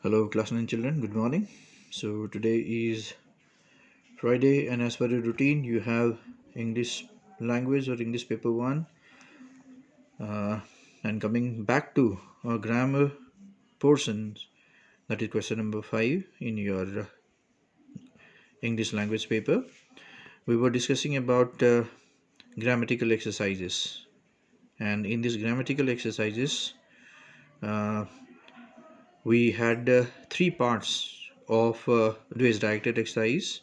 Hello, class 9 children. Good morning. So, today is Friday, and as per the routine, you have English language or English paper 1. Uh, and coming back to our grammar portions, that is question number 5 in your English language paper. We were discussing about grammatical exercises, and in these grammatical exercises, uh, we had 3 parts of today's directed exercise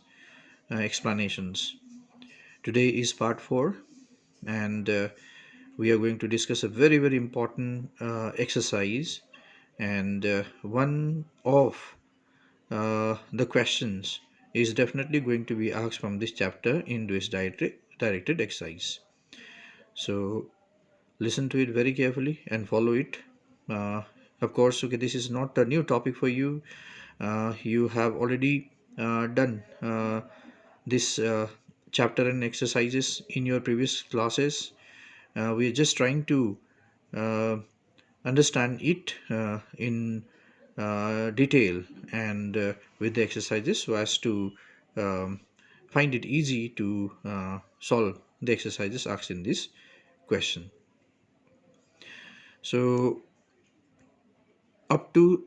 explanations. Today is part 4, and we are going to discuss a very important exercise, and one of the questions is definitely going to be asked from this chapter in this directed exercise. So listen to it very carefully and follow it. uh, of course, okay, this is not a new topic for you. You have already done this chapter and exercises in your previous classes. We are just trying to uh, understand it in detail and with the exercises, so as to um, find it easy to solve the exercises asked in this question. So up to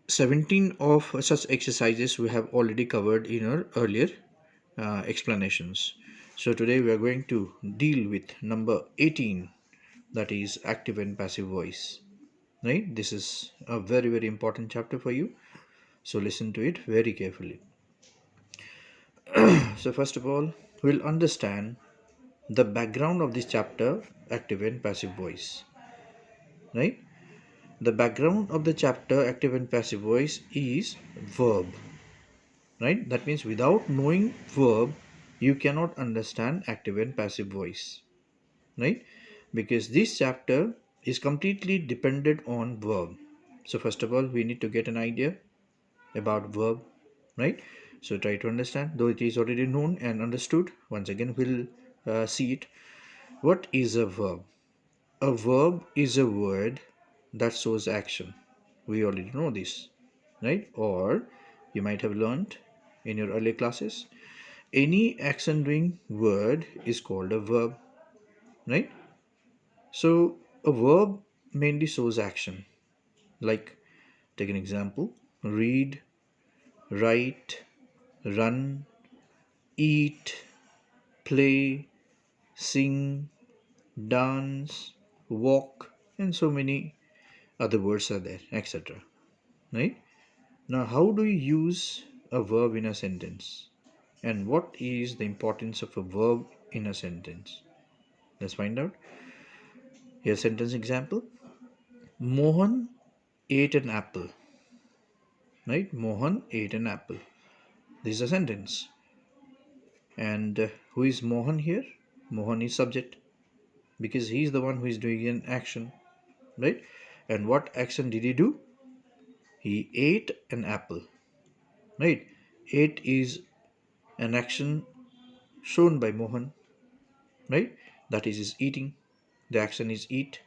17 of such exercises we have already covered in our earlier explanations. So today we are going to deal with number 18, that is active and passive voice. Right? This is a very important chapter for you. So listen to it very carefully. So first of all, we'll understand the background of this chapter, active and passive voice. Right? The background of the chapter, active and passive voice, is verb. Right? That means without knowing verb, you cannot understand active and passive voice. Right? Because this chapter is completely dependent on verb. So first of all, we need to get an idea about verb, right? So try to understand, though it is already known and understood. Once again, we'll see it. What is a verb? A verb is a word that shows action. We already know this, right? Or you might have learned in your earlier classes, any action doing word is called a verb, right? So a verb mainly shows action. Like, take an example: read, write, run, eat, play, sing, dance, walk, and so many other words are there, etc. Right? Now, how do you use a verb in a sentence? And what is the importance of a verb in a sentence? Let's find out. Here's sentence example. Mohan ate an apple. Right? Mohan ate an apple. This is a sentence. And who is Mohan here? Mohan is subject, because he is the one who is doing an action, right? And what action did he do? He ate an apple, right? Ate is an action shown by Mohan, right? That is his eating. The action is eat,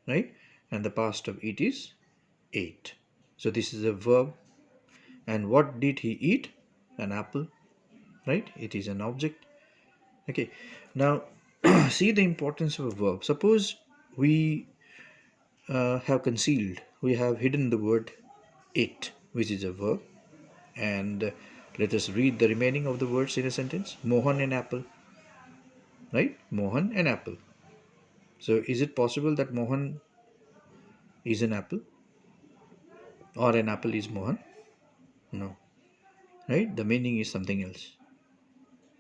right? And the past of eat is ate. So this is a verb. And what did he eat? An apple, right? It is an object. Okay. Now see the importance of a verb. Suppose we have concealed, we have hidden the word it, which is a verb, and let us read the remaining of the words in a sentence. Mohan and apple, right? Mohan and apple. So is it possible that Mohan is an apple, or an apple is Mohan? No, right? The meaning is something else,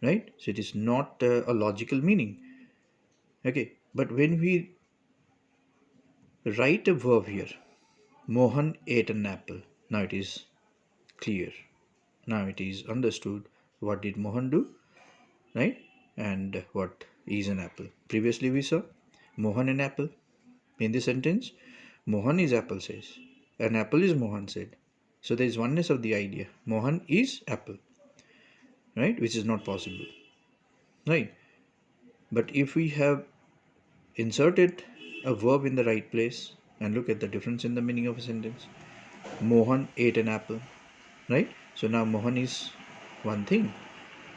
right? So it is not a logical meaning. Okay, but when we write a verb here, Mohan ate an apple, now it is clear. Now it is understood what did Mohan do, right? And what is an apple? Previously we saw Mohan and apple. In this sentence, Mohan is apple says, and apple is Mohan said. So there is oneness of the idea. Mohan is apple, right? Which is not possible, right? But if we have inserted a verb in the right place, and look at the difference in the meaning of a sentence. Mohan ate an apple, right? So now Mohan is one thing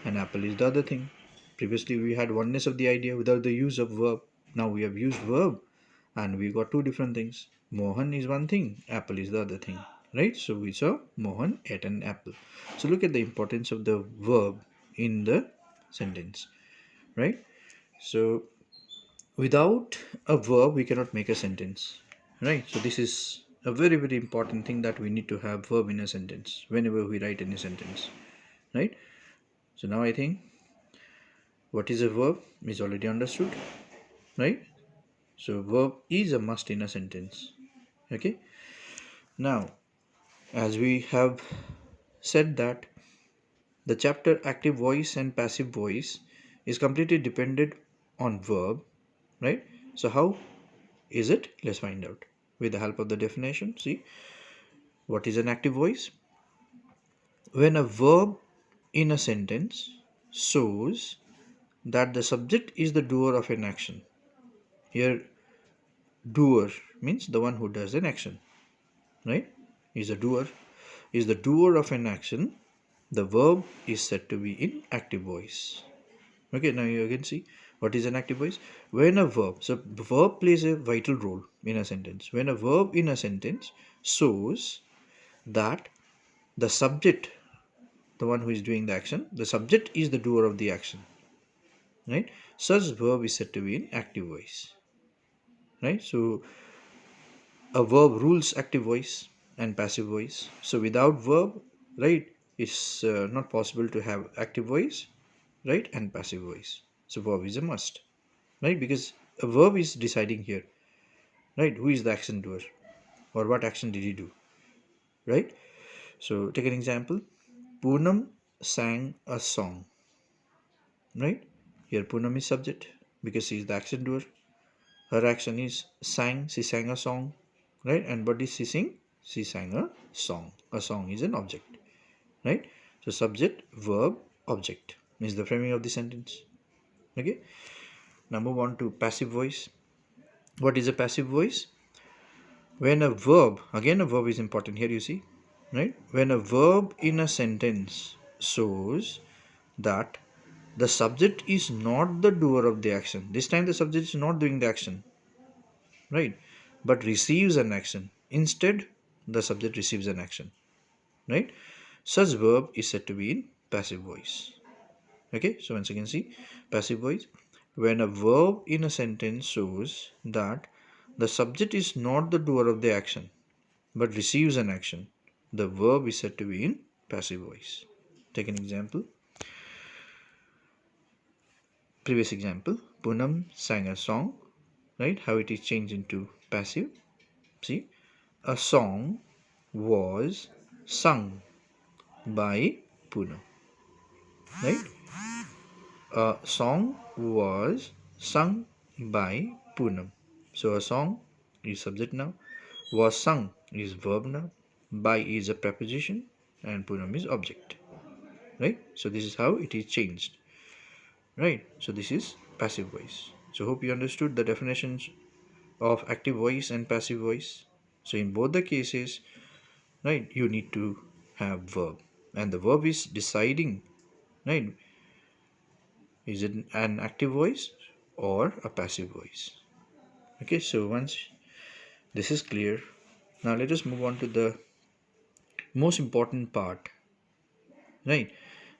and apple is the other thing. Previously we had oneness of the idea without the use of verb. Now we have used verb and we got two different things. Mohan is one thing, apple is the other thing, right? So we saw Mohan ate an apple. So look at the importance of the verb in the sentence, right? So without a verb we cannot make a sentence, right? So this is a very very important thing, that we need to have verb in a sentence whenever we write any sentence, right? So now I think what is a verb is already understood, right? So verb is a must in a sentence. Okay, now as we have said that the chapter active voice and passive voice is completely dependent on verb, right? So how is it? Let's find out with the help of the definition. See, what is an active voice? When a verb in a sentence shows that the subject is the doer of an action. Here, doer means the one who does an action, right? Is a doer, is the doer of an action. The verb is said to be in active voice. Okay, now you can see what is an active voice. When a verb, so verb plays a vital role in a sentence. When a verb in a sentence shows that the subject, the one who is doing the action, the subject is the doer of the action, right? Such verb is said to be in active voice, right? So a verb rules active voice and passive voice. So without verb, right, it's not possible to have active voice, right, and passive voice. So verb is a must, right, because a verb is deciding here, right, who is the action doer or what action did he do, right? So take an example. Poonam sang a song, right? Here Poonam is subject because she is the action doer. Her action is sang, she sang a song, right? And what did she sing? She sang a song. A song is an object, right? So subject, verb, object is the framing of the sentence. Okay, now move on to passive voice. What is a passive voice? When a verb, again a verb is important here, you see, right? When a verb in a sentence shows that the subject is not the doer of the action. This time the subject is not doing the action, right, but receives an action. Instead the subject receives an action, right? Such verb is said to be in passive voice. Okay, so once again see, passive voice, when a verb in a sentence shows that the subject is not the doer of the action but receives an action, the verb is said to be in passive voice. Take an example. Previous example, Poonam sang a song, right? How it is changed into passive. See, a song was sung by Poonam, right? A song was sung by Poonam. So a song is subject now, was sung is verb now, by is a preposition, and Poonam is object, right? So this is how it is changed, right? So this is passive voice. So hope you understood the definitions of active voice and passive voice. So in both the cases, right, you need to have verb, and the verb is deciding, right, is it an active voice or a passive voice. Okay, so once this is clear, now let us move on to the most important part, right,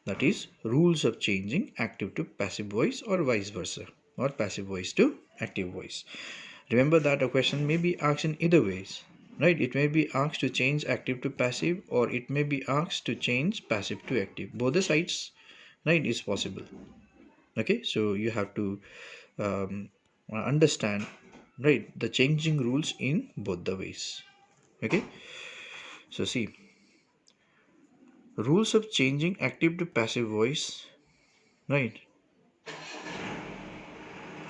that is rules of changing active to passive voice or vice versa, or passive voice to active voice. Remember that a question may be asked in either ways, right? It may be asked to change active to passive, or it may be asked to change passive to active. Both the sides, right, is possible. Okay, so you have to understand, right, the changing rules in both the ways. Okay, so see, rules of changing active to passive voice, right,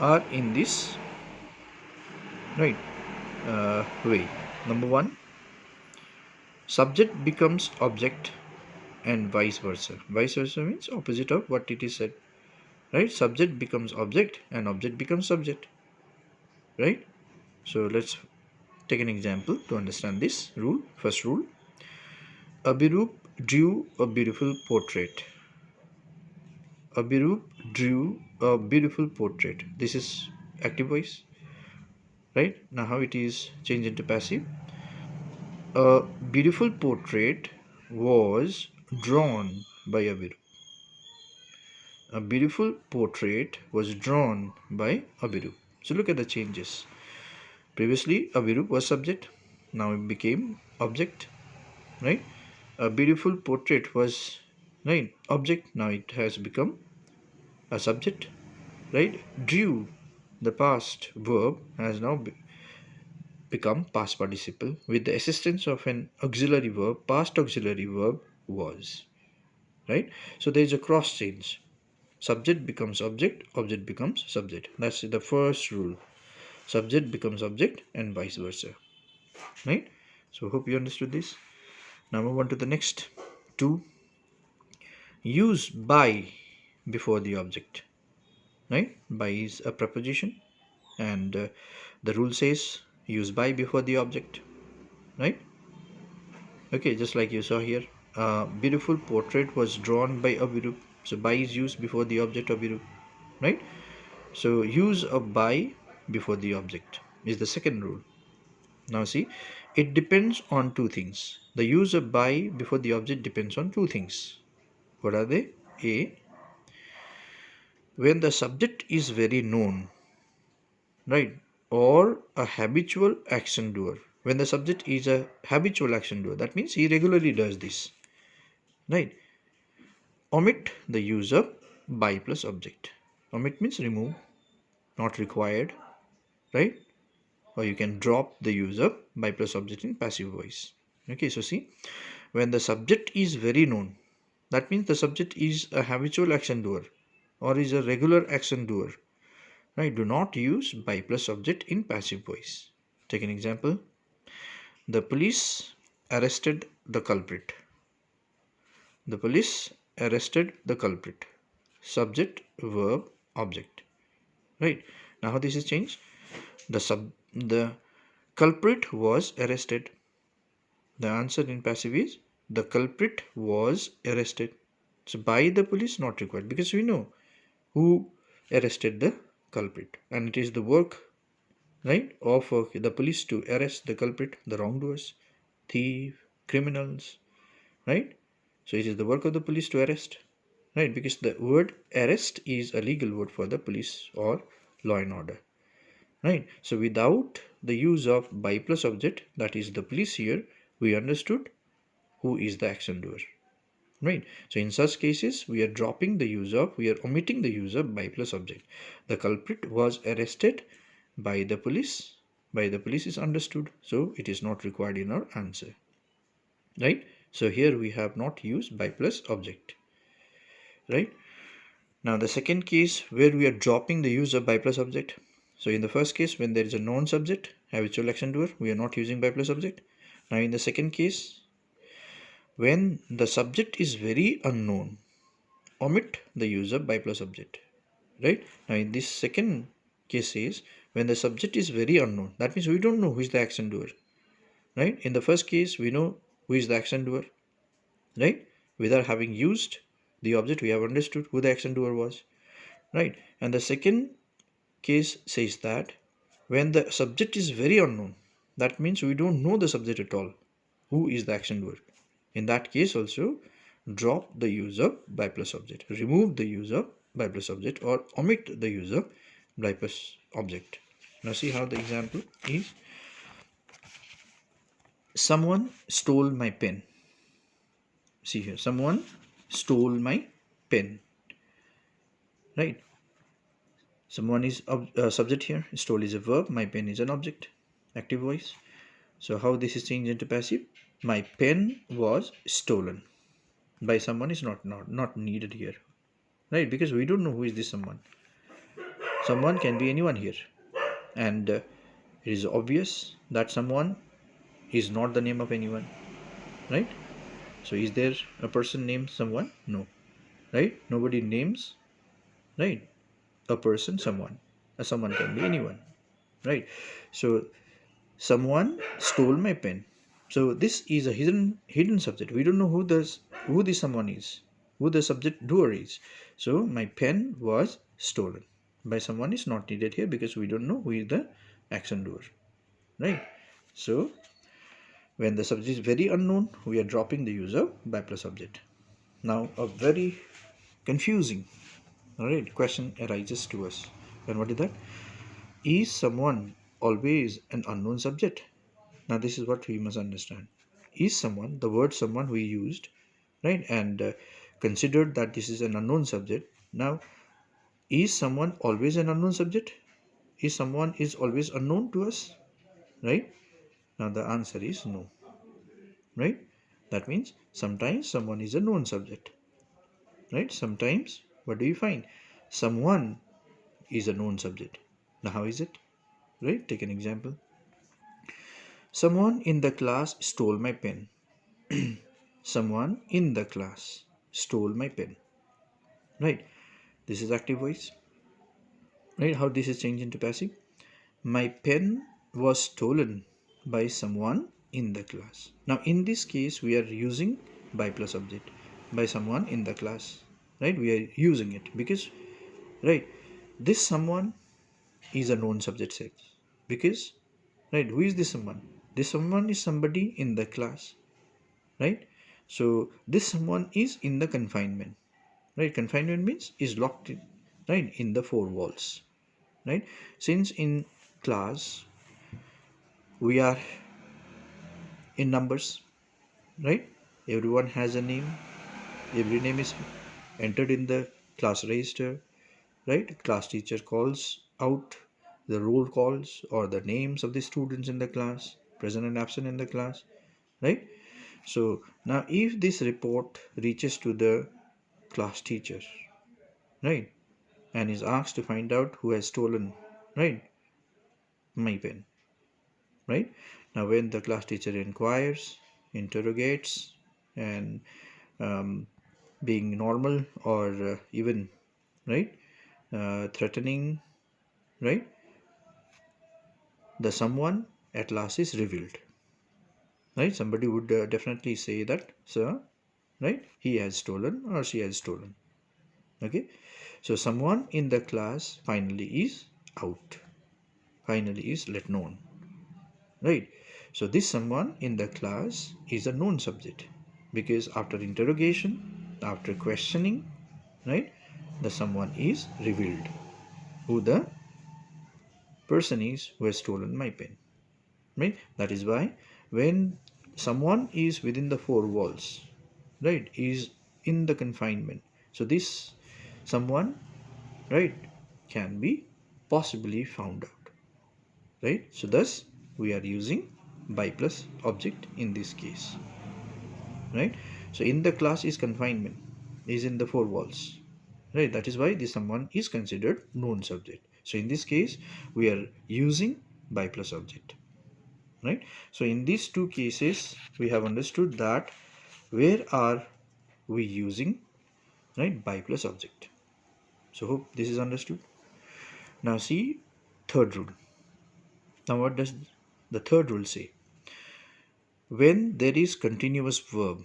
are in this, right, way. Number one, subject becomes object and vice versa. Vice versa means opposite of what it is said, right? Subject becomes object and object becomes subject, right? So let's Take an example to understand this rule. First rule. Abhirup drew a beautiful portrait. Abhirup drew a beautiful portrait. This is active voice, right? Now how it is changed into passive. A beautiful portrait was drawn by Abhirup. A beautiful portrait was drawn by Abhirup. So look at the changes. Previously, Abhirup was subject. Now it became object, right? A beautiful portrait was, right, object. Now it has become a subject, right? Drew, the past verb, has now become past participle with the assistance of an auxiliary verb. Past auxiliary verb was, right? So there is a cross change. Subject becomes object, object becomes subject. That's the first rule. Subject becomes object and vice versa, right? So hope you understood this. Now move on to the next two. Use by before the object, right? By is a preposition, and the rule says use by before the object, right? Okay, just like you saw here, beautiful portrait was drawn by Abhirup. So by is used before the object Abhirup, right? So use of by before the object is the second rule. Now see, it depends on two things. The use of by before the object depends on two things. What are they? A, when the subject is very known, right, or a habitual action doer. When the subject is a habitual action doer, that means he regularly does this, right? Omit the use of by plus object. Omit means remove, not required, right? Or you can drop the use of by plus object in passive voice. Okay, so see, when the subject is very known, that means the subject is a habitual action doer or is a regular action doer, right? Do not use by plus object in passive voice. Take an example. The police arrested the culprit. The police arrested the culprit. Subject, verb, object. Right? Now how this is changed? The culprit was arrested. The answer in passive is the culprit was arrested. So by the police not required because we know who arrested the culprit, and it is the work, right, of the police to arrest the culprit, the wrongdoers, thief, criminals, right? So it is the work of the police to arrest, right? Because the word arrest is a legal word for the police or law and order, right? So without the use of by plus object, that is the police here, we understood who is the action doer, right? So in such cases, we are omitting the use of by plus object. The culprit was arrested by the police. By the police is understood, so it is not required in our answer, right? So here we have not used by plus object, right? Now the second case where we are dropping the use of by plus object. So in the first case, when there is a known subject, habitual action doer, we are not using by plus object. Now in the second case, when the subject is very unknown, omit the use of by plus object, right? Now in this second case is when the subject is very unknown, that means we don't know who is the action doer, right? In the first case, we know who is the action doer, right? Without having used the object, we have understood who the action doer was, right? And the second case says that when the subject is very unknown, that means we don't know the subject at all, who is the action doer. In that case also, drop the use of by plus object, remove the use of by plus object, or omit the use of by plus object. Now see how the example is. Someone stole my pen. See here, someone stole my pen, right? Someone is subject here, stole is a verb, my pen is an object, active voice. So how this is changed into passive? My pen was stolen by someone is not needed here, right? Because we don't know who is this someone. Someone can be anyone here, and it is obvious that someone is not the name of anyone, right? So is there a person named someone? No, right? Nobody names, right, a person someone. Someone can be anyone, right? So Someone stole my pen. So this is a hidden subject. We don't know who this someone is, who the subject doer is. So my pen was stolen by someone is not needed here because we don't know who is the action doer, right? So when the subject is very unknown, we are dropping the use of by plus subject. Now a very confusing, all right, question arises to us. And what is that? Is someone always an unknown subject? Now this is what we must understand. Is someone, the word someone we used, right, and considered that this is an unknown subject. Now, is someone always an unknown subject? Is someone is always unknown to us, right? Now the answer is no, right? That means sometimes someone is a known subject, right? Sometimes what do you find? Someone is a known subject. Now how is it? Right? Take an example. Someone in the class stole my pen. Someone in the class stole my pen. Right? This is active voice. Right? How this is changed into passive? My pen was stolen by someone in the class. Now, in this case, we are using by plus object by someone in the class. Right? We are using it because, right, this someone is a known subject set because, right, who is this someone? This someone is somebody in the class, right? So this someone is in the confinement, right? Confinement means is locked in, right, in the four walls, right? Since in class we are in numbers, right? Everyone has a name. Every name is entered in the class register, right? Class teacher calls out the roll calls or the names of the students in the class, present and absent in the class, right? So now if this report reaches to the class teacher, right, and is asked to find out who has stolen, right, my pen, right? Now when the class teacher inquires, interrogates, and um, being normal or even, right, threatening, right, the someone at last is revealed, right? Somebody would definitely say that, sir, right, he has stolen or she has stolen. Okay, so someone in the class finally is out, finally is let known, right? So this someone in the class is a known subject because after interrogation, after questioning, right, the someone is revealed who the person is who has stolen my pen, right? That is why when someone is within the four walls, right, is in the confinement, so this someone, right, can be possibly found out, right? So thus we are using by plus object in this case, right? So in the class is confinement, is in the four walls, right? That is why this someone is considered known subject. So in this case we are using by plus object, right? So in these two cases we have understood that where are we using, right, by plus object. So hope this is understood. Now see third rule. Now what does the third rule say? When there is continuous verb.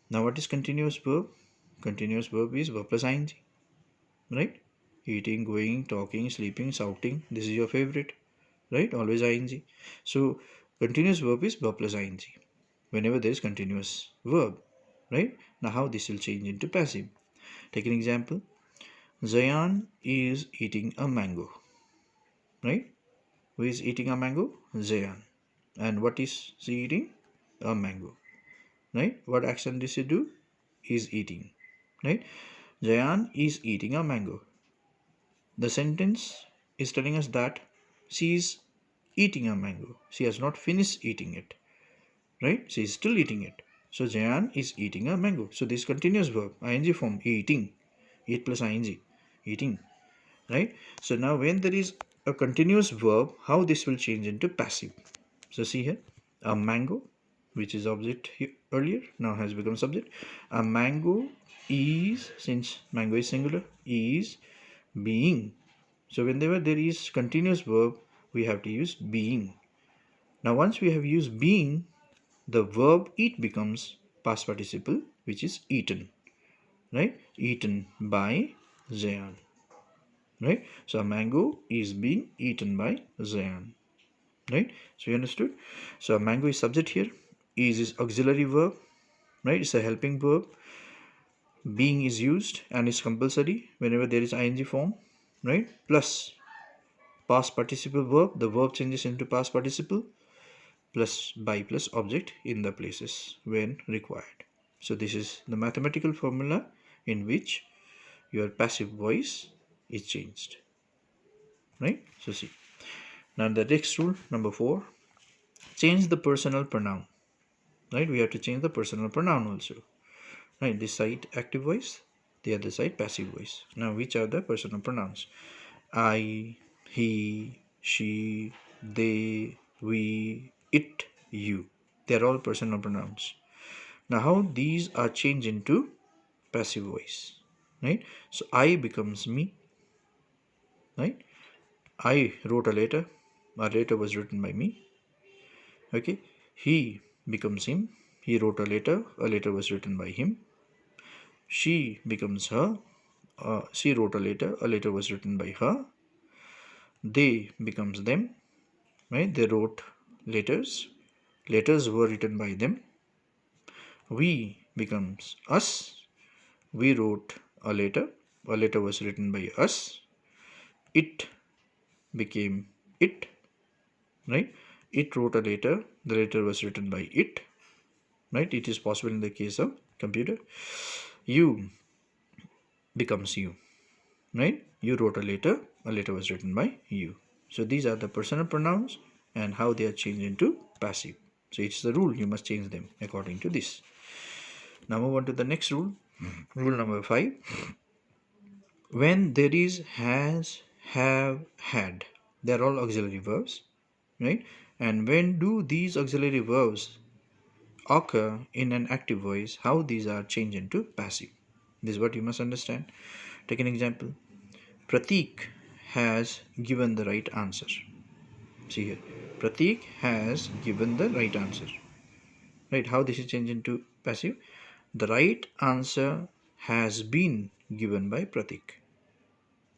Now what is continuous verb? Continuous verb is verb plus ing, right? Eating, going, talking, sleeping, shouting. This is your favorite, right? Always ing. So continuous verb is verb plus ing. Whenever there is continuous verb, right? Now how this will change into passive? Take an example. Zayan is eating a mango, right? Who is eating a mango? Zayan. And what is she eating? A mango, right? What action does she do? Is eating, right? Zayan is eating a mango. The sentence is telling us that she is eating a mango. She has not finished eating it, right? She is still eating it. So Zayan is eating a mango. So this continuous verb, ing form, eating, eat plus ing, eating, right? So now when there is a continuous verb, how this will change into passive? So see here, a mango, which is object here earlier, now has become subject. A mango is, since mango is singular, is being. So whenever there is continuous verb, we have to use being, Now once we have used being, the verb eat becomes past participle, which is eaten, right? Eaten by Zayan, right? So a mango is being eaten by Zayan, right? So you understood? So a mango is subject here. Is auxiliary verb, right? It's a helping verb. Being is used and is compulsory whenever there is ing form, right? Plus past participle verb, the verb changes into past participle, plus by plus object in the places when required. So this is the mathematical formula in which your passive voice is changed, right? So see, now the next rule, number 4, change the personal pronoun, right? We have to change the personal pronoun also, right? This side active voice, the other side passive voice. Now which are the personal pronouns? I, he, she, they, we, it, you. They are all personal pronouns. Now how these are changed into passive voice, right? So I becomes me, right? I wrote a letter was written by me. Okay, he becomes him, he wrote a letter was written by him. She becomes her, she wrote a letter was written by her. They becomes them, right? They wrote letters, letters were written by them. We becomes us, we wrote a letter was written by us. It became it, right? It wrote a letter, the letter was written by it, right? It is possible in the case of computer. You becomes you, right? You wrote a letter was written by you. So these are the personal pronouns and how they are changed into passive. So it's the rule, you must change them according to this. Now move on to the next rule. Rule number 5. When there is has, have, had, they are all auxiliary verbs, right? And when do these auxiliary verbs occur in an active voice, how these are changed into passive? This is what you must understand. Take an example. Pratik has given the right answer. See here, Pratik has given the right answer, right? How this is changed into passive? The right answer has been given by Pratik,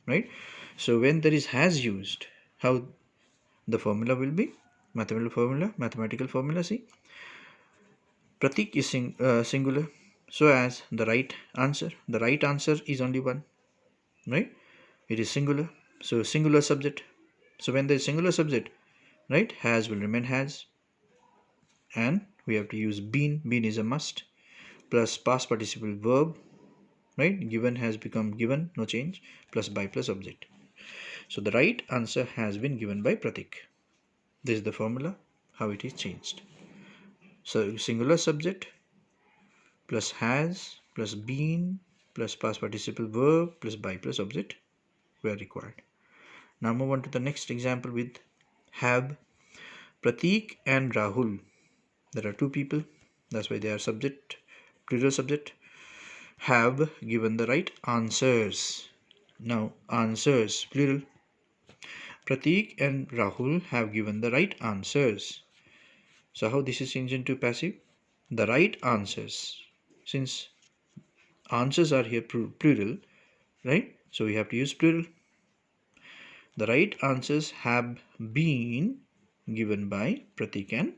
right? So when there is has used, how the formula will be? Mathematical formula, see, Pratik is singular, so as the right answer is only one, right? It is singular, so singular subject. So when there is singular subject, right, has will remain has, and we have to use been is a must, plus past participle verb, right? Given has become given, no change, plus by plus object. So the right answer has been given by Pratik. This is the formula, how it is changed. So singular subject plus has plus been plus past participle verb plus by plus object were required. Now move on to the next example with have. Pratik and Rahul, there are two people, that's why they are subject, plural subject, have given the right answers. Now answers plural. Pratik and Rahul have given the right answers. So how this is changed into passive? The right answers, since answers are here plural, right? So we have to use plural. The right answers have been given by Pratik and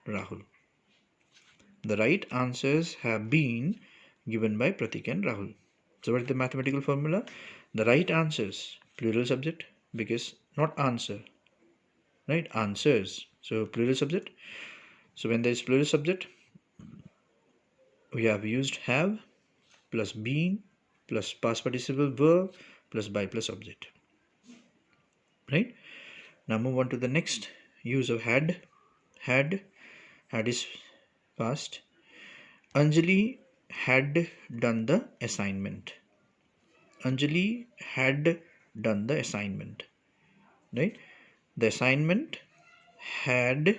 Rahul. The right answers have been given by Pratik and Rahul. So what is the mathematical formula? The right answers, plural subject, because not answer, right? Answers. So plural subject. So when there is plural subject, we have used have plus been plus past participle verb plus by plus object, right? Now move on to the next use of had. Had is past. Anjali had done the assignment. Anjali had done the assignment, right? The assignment had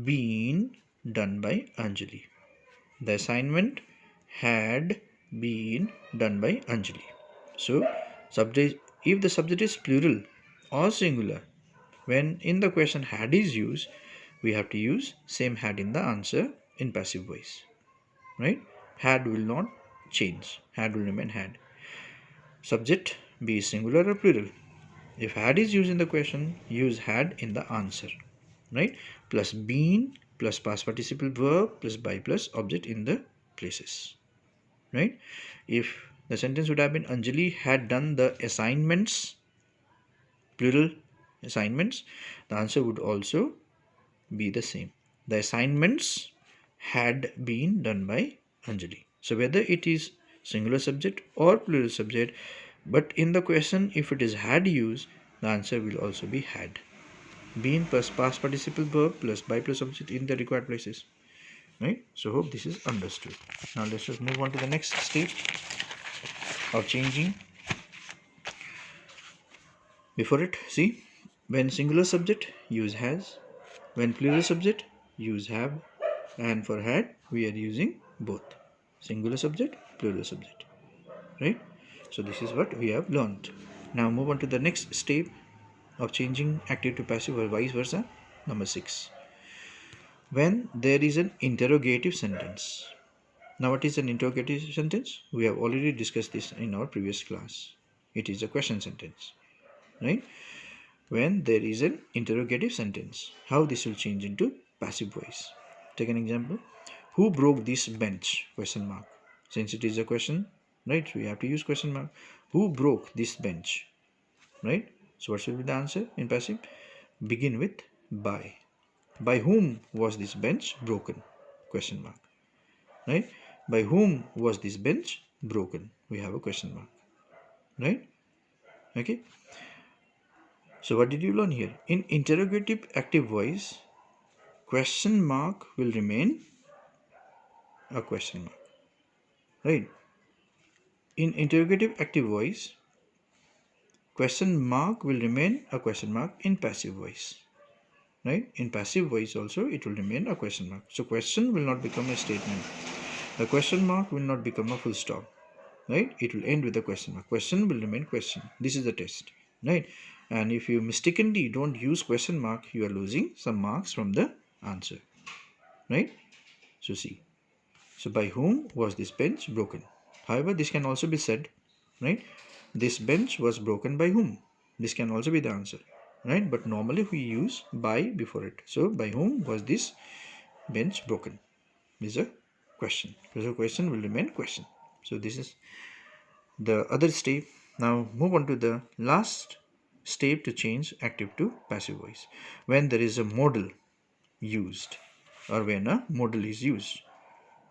been done by Anjali. The assignment had been done by Anjali. So, subject, if the subject is plural or singular, when in the question had is used, we have to use same had in the answer in passive voice, right? Had will not change. Had will remain had. Subject, be singular or plural. If had is used in the question, use had in the answer, right? Plus been plus past participle verb plus by plus object in the places, right? If the sentence would have been Anjali had done the assignments, plural assignments, the answer would also be the same. The assignments had been done by Anjali. So whether it is singular subject or plural subject, but in the question if it is had used, the answer will also be had. Been plus past participle verb plus by plus object in the required places. Right? So hope this is understood. Now let's just move on to the next step of changing. Before it, see, when singular subject, use has. When plural subject, use have. And for had, we are using both. Singular subject, plural subject. Right? So this is what we have learned. Now move on to the next step of changing active to passive or vice versa. Number 6. When there is an interrogative sentence. Now what is an interrogative sentence? We have already discussed this in our previous class. It is a question sentence. Right? When there is an interrogative sentence, how this will change into passive voice. Take an example. Who broke this bench? Question mark. Since it is a question, right? We have to use question mark. Who broke this bench? Right? So what should be the answer in passive? Begin with by. By whom was this bench broken? Question mark. Right? By whom was this bench broken? We have a question mark. Right? Okay. So what did you learn here? In interrogative active voice, question mark will remain a question mark. Right? In interrogative active voice, question mark will remain a question mark in passive voice. Right? In passive voice also it will remain a question mark. So question will not become a statement. The question mark will not become a full stop. Right? It will end with a question mark. Question will remain question. This is the test. Right? And if you mistakenly don't use question mark, you are losing some marks from the answer. Right? So see. So by whom was this bench broken? However, this can also be said, right? This bench was broken by whom? This can also be the answer, right? But normally we use by before it. So by whom was this bench broken? This is a question. So question will remain question. So this is the other step. Now move on to the last step to change active to passive voice. When there is a modal used or when a modal is used.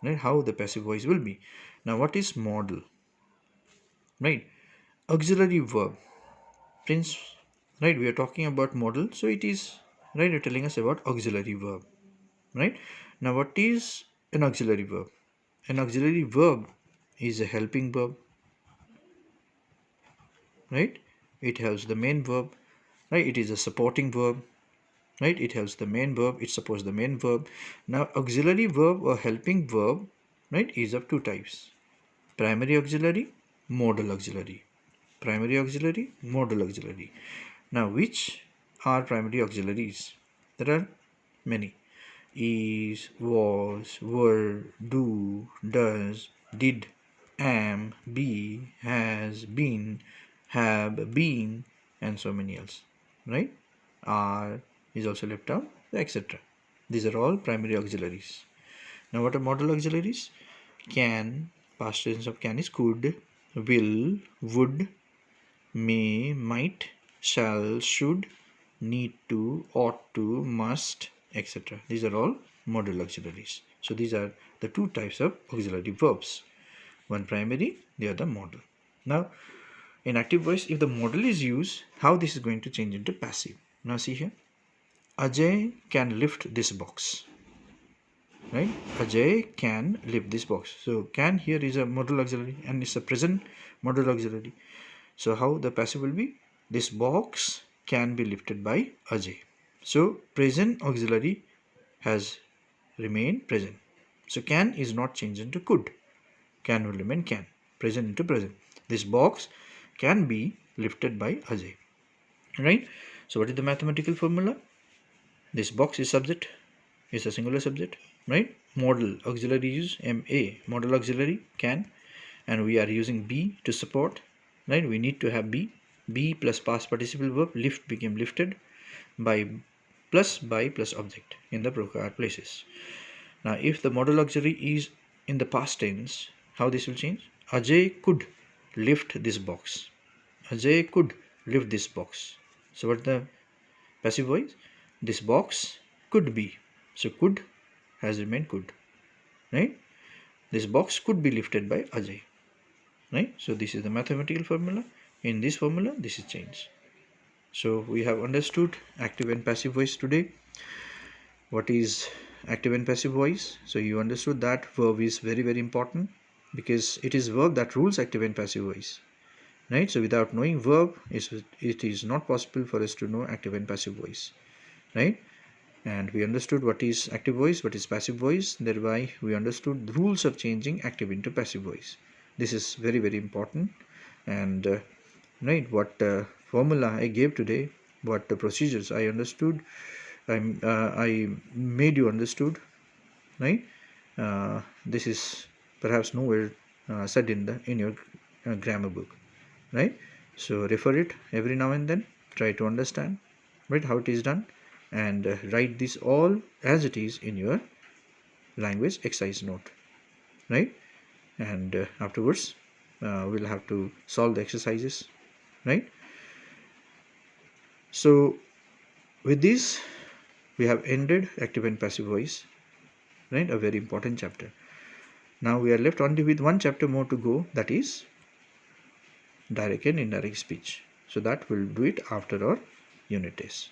Right, how the passive voice will be. Now what is modal? Right, auxiliary verb. Prince, right, we are talking about modal, so it is, right, you're telling us about auxiliary verb. Right, now what is an auxiliary verb? An auxiliary verb is a helping verb. Right, it helps the main verb. Right, it is a supporting verb. Right, it helps the main verb, it supports the main verb. Now auxiliary verb or helping verb, right, is of two types: primary auxiliary, modal auxiliary. Primary auxiliary, modal auxiliary. Now which are primary auxiliaries? There are many: is, was, were, do, does, did, am, be, has, been, have, been, and so many else. Right? Are is also left out, etc. These are all primary auxiliaries. Now what are modal auxiliaries? Can, past tense of can is could, will, would, may, might, shall, should, need to, ought to, must, etc. These are all modal auxiliaries. So these are the two types of auxiliary verbs. One primary, the other modal. Now in active voice, if the modal is used, how this is going to change into passive? Now see here. Ajay can lift this box. Right? Ajay can lift this box. So can here is a modal auxiliary and it's a present modal auxiliary. So how the passive will be? This box can be lifted by Ajay. So present auxiliary has remained present. So can is not changed into could. Can will remain can. Present into present. This box can be lifted by Ajay. Right? So what is the mathematical formula? This box is subject, is a singular subject, right? Modal auxiliary use ma, modal auxiliary can, and we are using be to support, right? We need to have be plus past participle verb, lift became lifted, by plus object in the required places. Now if the modal auxiliary is in the past tense, how this will change? Ajay could lift this box. Ajay could lift this box. So what the passive voice? This box could be. So could has remained could, right? This box could be lifted by Ajay, right? So this is the mathematical formula. In this formula, this is changed. So we have understood active and passive voice today. What is active and passive voice? So you understood that verb is very important, because it is verb that rules active and passive voice, right? So without knowing verb, it is not possible for us to know active and passive voice, right? And we understood what is active voice, what is passive voice. Thereby we understood the rules of changing active into passive voice. This is very important. And right, what formula I gave today, what the procedures I understood, I made you understood, right? This is perhaps nowhere said in your grammar book, right? So refer it every now and then, try to understand, right, how it is done, and write this all as it is in your language exercise note, right? And afterwards we'll have to solve the exercises, right? So with this we have ended active and passive voice, right? A very important chapter. Now we are left only with one chapter more to go, that is direct and indirect speech. So that will do it after our unit test.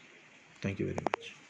Thank you very much.